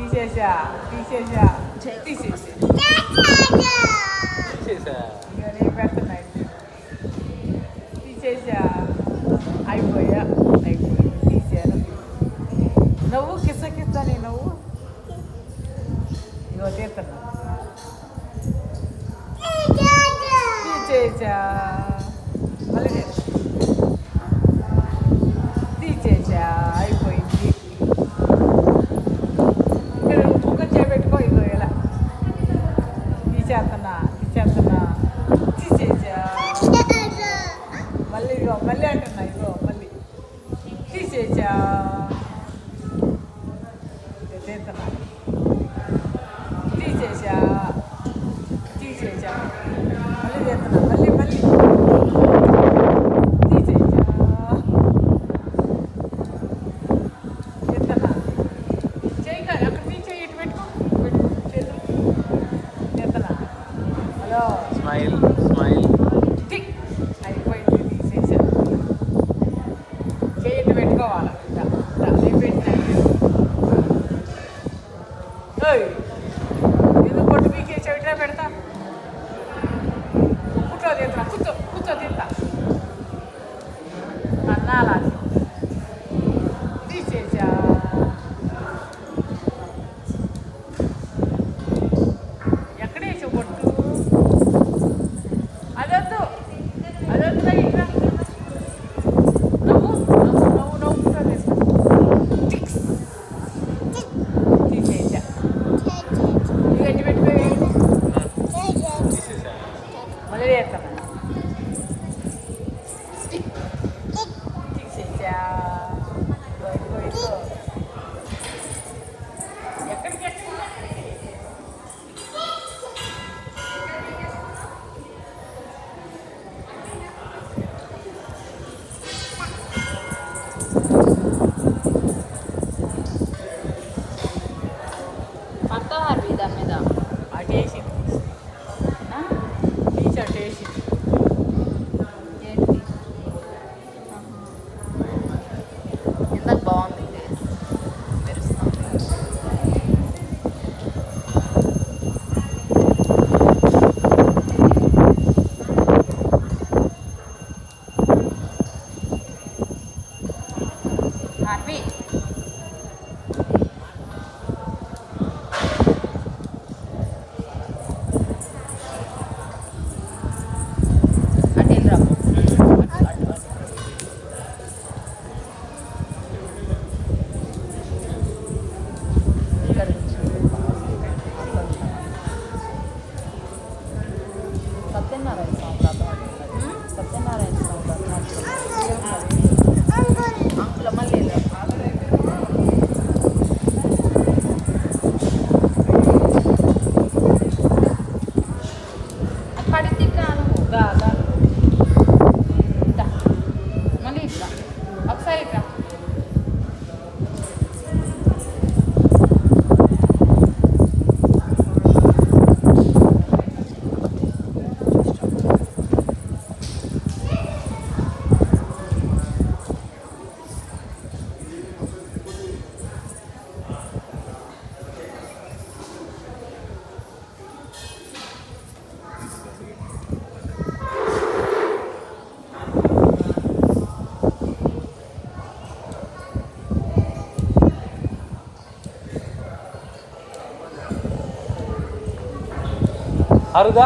తీసేసా తీసేసా తీసేసా తీసేసా ఇక రేపు పెడుతున్నాయి తీసేసా అయిపోయా అయిపోయి తీసాను నువ్వు కిస్స కిస్సని నువ్వు ఇగో తీస్తున్నా తీసేసా మళ్ళీ తీసేసా అయిపోయింది ఇక్కడ ముక్క చేపెట్టుకో ఇగో ఇలా తీసేస్తున్నా తీసేస్తున్నా తీసేసా మళ్ళీ ఇగో మళ్ళీ అంటున్నా ఇగో మళ్ళీ తీసేసా తీస్తున్నా తీసేసా తీసేసా మళ్ళీ తీస్తున్నా మళ్ళీ మళ్ళీ తీసేసా తీస్తున్నా చేయి కాదు అక్కడ తీసేయి ఇటు పెట్టుకో చేతులు తీస్తున్నా హలో స్మైల్ స్మైల్ టిక్ అయిపోయింది తీసేసా చేయి ఇటు పెట్టుకోవాలి నేను పెట్టినా ఎందుకు పొట్టు పీకేసి ఇట్లా పెడతా కూర్చో తింటా కూర్చో తింటా అన్నాలా తీసేసా ఎక్కడ వేసావు పొట్టు అదొద్దు అదొద్దురా ఇక్కడ నవ్వు నవ్వు నవ్వు నవ్వు కూర్చో తింటా తీసేసా ఇక ఎట్టి పెట్టుకోయి తీసేసా మళ్ళీ చేస్తాను తీసేసా ఎక్కడికి పక్క హార్వి దాని మీద అటు వేసింది తీసి అటు వేసింది ఏంటి ఇందాక బాగుంది తెలుస్తుంది హార్వి అటెంద్రా ఇక్కడ సత్యనారాయణ స్వామి సత్యనారాయణ స్వామి అంకుల మళ్ళీ పడింది కాను దా దా మళ్ళీ ఇట్లా ఒకసారి ఇట్లా అరుదా